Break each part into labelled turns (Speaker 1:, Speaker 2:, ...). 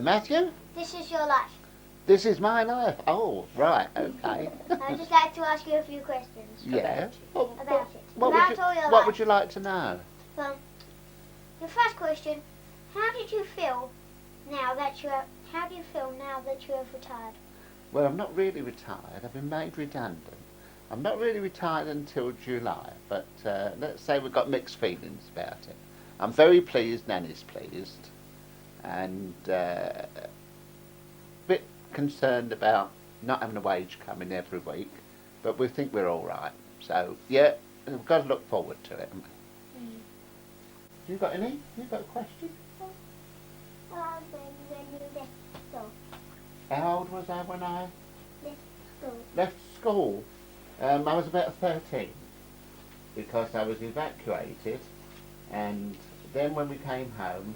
Speaker 1: Matthew?
Speaker 2: This is your life.
Speaker 1: This is my life. Oh, right, okay.
Speaker 2: I'd just like to ask you a few questions.
Speaker 1: Yeah.
Speaker 2: About it.
Speaker 1: What
Speaker 2: About
Speaker 1: what would you like to know?
Speaker 2: Well, your first question, how do you feel now that you have retired?
Speaker 1: Well, I'm not really retired. I've been made redundant. I'm not really retired until July, but let's say we've got mixed feelings about it. I'm very pleased, Nanny's pleased, and a bit concerned about not having a wage coming every week, but we think we're all right. So, yeah, we've got to look forward to it. You got any? You got a question?
Speaker 2: How old were you when you left school?
Speaker 1: How old was I when I
Speaker 2: Left school.
Speaker 1: left school? I was about 13 because I was evacuated, and then when we came home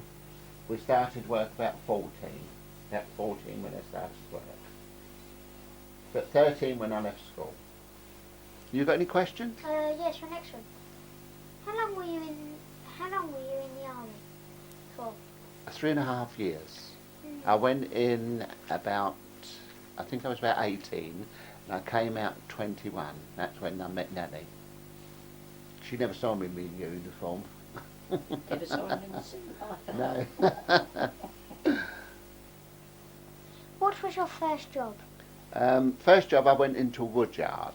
Speaker 1: we started work about 14. About 14 when I started work. But 13 when I left school. You got any questions?
Speaker 2: Yes, your next one. How long were you in the army for?
Speaker 1: 3.5 years. I went in about, I think I was about 18, and I came out at 21. That's when I met Nanny. She never saw me in uniform.
Speaker 3: Never saw him in the suit.
Speaker 1: No.
Speaker 2: What was your first job?
Speaker 1: First job I went into a wood yard,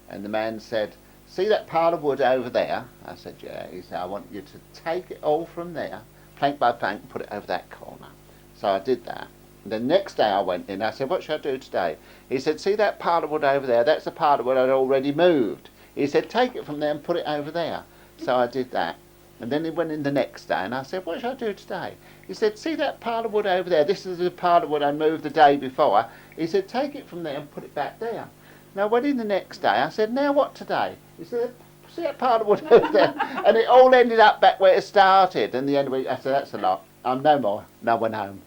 Speaker 1: and the man said, "See that pile of wood over there?" I said, "Yeah." He said, "I want you to take it all from there, plank by plank, and put it over that corner." So I did that. The next day I went in, I said, "What should I do today?" He said, "See that pile of wood over there? That's the pile of wood I'd already moved." He said, "Take it from there and put it over there." So I did that. And then he went in the next day and I said, "What should I do today?" He said, "See that pile of wood over there? This is the pile of wood I moved the day before." He said, "Take it from there and put it back there." Now I went in the next day, I said, "Now what today?" He said, "See that pile of wood over there?" And it all ended up back where it started. And the end of the week I said, "That's a lot. I'm no more." And I went home.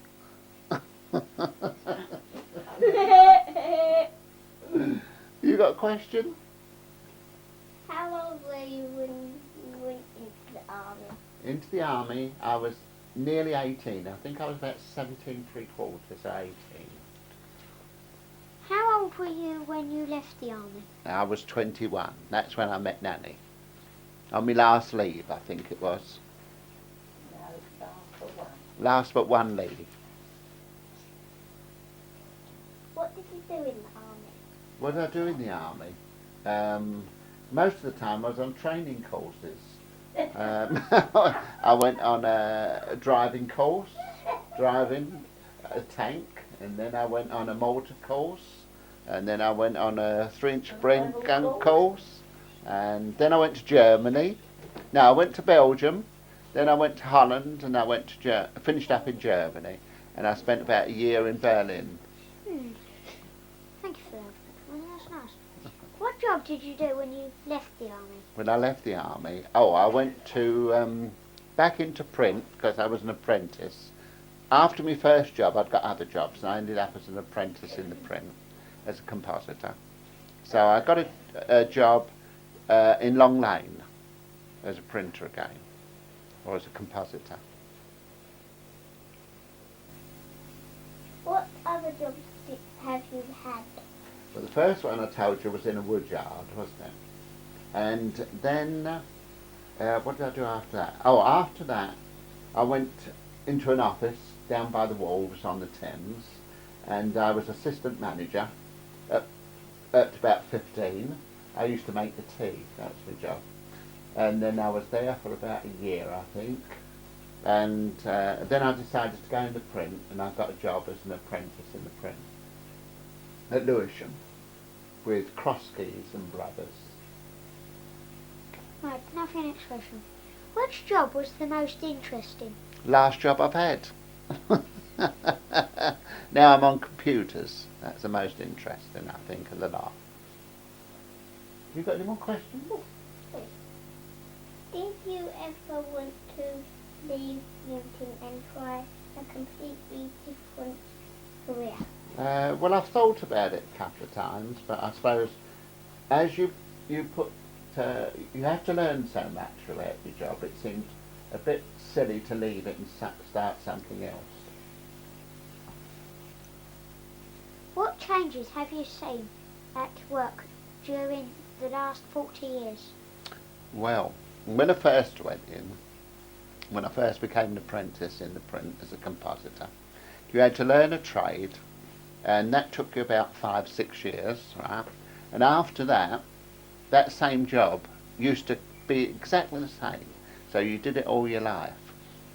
Speaker 1: You got a question?
Speaker 2: How old were you when you went into the army?
Speaker 1: Into the army, I was nearly 18. I think I was about 17 3/4, so 18.
Speaker 2: How old were you when you left the army?
Speaker 1: I was 21. That's when I met Nanny. On my last leave, I think it was.
Speaker 3: No, last but one.
Speaker 1: Last but one leave.
Speaker 2: What did you do in the army?
Speaker 1: What did I do in the army? Most of the time I was on training courses. I went on a driving course, driving a tank, and then I went on a mortar course, and then I went on a 3-inch spring gun course, and then I went to Germany. No, I went to Belgium, then I went to Holland, and I went to finished up in Germany, and I spent about a year in Berlin.
Speaker 2: Thank you for that. Well, that's nice. What job did you do when you left the army?
Speaker 1: When I left the army, I went to back into print because I was an apprentice. After my first job, I'd got other jobs, and I ended up as an apprentice in the print as a compositor. So I got a job in Long Lane as a printer again, or as a compositor.
Speaker 2: What other jobs have you had?
Speaker 1: Well, the first one I told you was in a wood yard, wasn't it? And then, what did I do after that? Oh, after that, I went into an office down by the Wharves on the Thames, and I was assistant manager at about 15. I used to make the tea, that's my job. And then I was there for about a year, I think. And then I decided to go into print, and I got a job as an apprentice in the print at Lewisham with Crosskeys and Brothers.
Speaker 2: Right, now for your next question. Which job was the most interesting?
Speaker 1: Last job I've had. Now I'm on computers. That's the most interesting, I think, of the lot. You got any more questions?
Speaker 2: Did you ever want to leave Newton and try a completely different career?
Speaker 1: Well, I've thought about it a couple of times, but I suppose as you have to learn so much about your job, it seems a bit silly to leave it and start something else.
Speaker 2: changes have you seen at work during the last 40 years?
Speaker 1: Well, when I first went in, when I first became an apprentice in the print as a compositor, you had to learn a trade, and that took you about 5-6 years, right? And after that, that same job used to be exactly the same, so you did it all your life.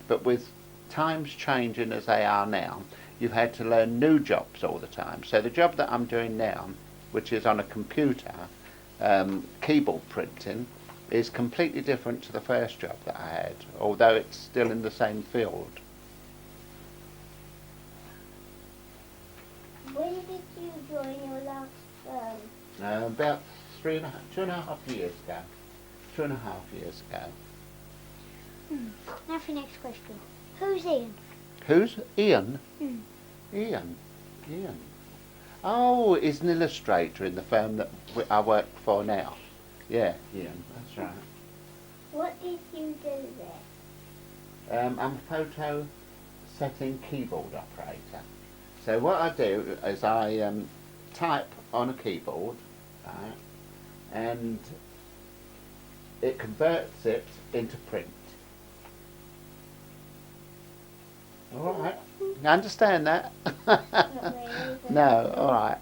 Speaker 1: But with times changing as they are now, you've had to learn new jobs all the time. So the job that I'm doing now, which is on a computer, keyboard printing, is completely different to the first job that I had, although it's still in the same field.
Speaker 2: When did you join your last firm?
Speaker 1: About 2.5 years ago. 2.5 years ago.
Speaker 2: Now for the next question. Who's Ian?
Speaker 1: Who's Ian?
Speaker 2: Hmm.
Speaker 1: Ian. Oh, he's an illustrator in the firm that I work for now. Yeah, Ian, that's right.
Speaker 2: What did you do there?
Speaker 1: I'm a photo setting keyboard operator. So what I do is I type on a keyboard, right, and it converts it into print. All right, you understand that?
Speaker 2: Not really.
Speaker 1: No, all right.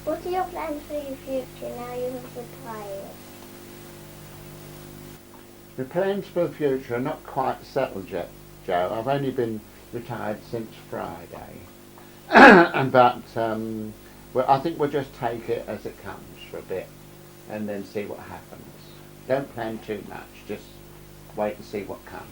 Speaker 2: What are your plans for your future now you have retired?
Speaker 1: The plans for the future are not quite settled yet, Joe. I've only been retired since Friday. But well, I think we'll just take it as it comes for a bit and then see what happens. Don't plan too much, just wait and see what comes.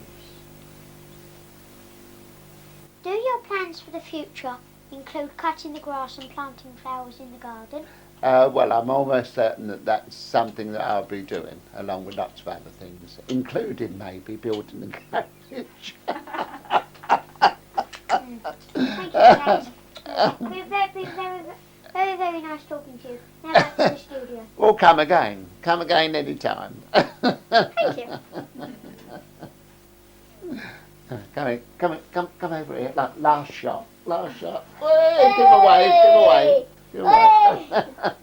Speaker 2: Do your plans for the future include cutting the grass and planting flowers in the garden?
Speaker 1: Well, I'm almost certain that that's something that I'll be doing, along with lots of other things, including maybe building a garage.
Speaker 2: Thank you, James. It's been very nice talking to you. Now back to the studio.
Speaker 1: Well, come again any time.
Speaker 2: Thank you.
Speaker 1: Come over here. Last shot. Hey, give away.
Speaker 2: Hey!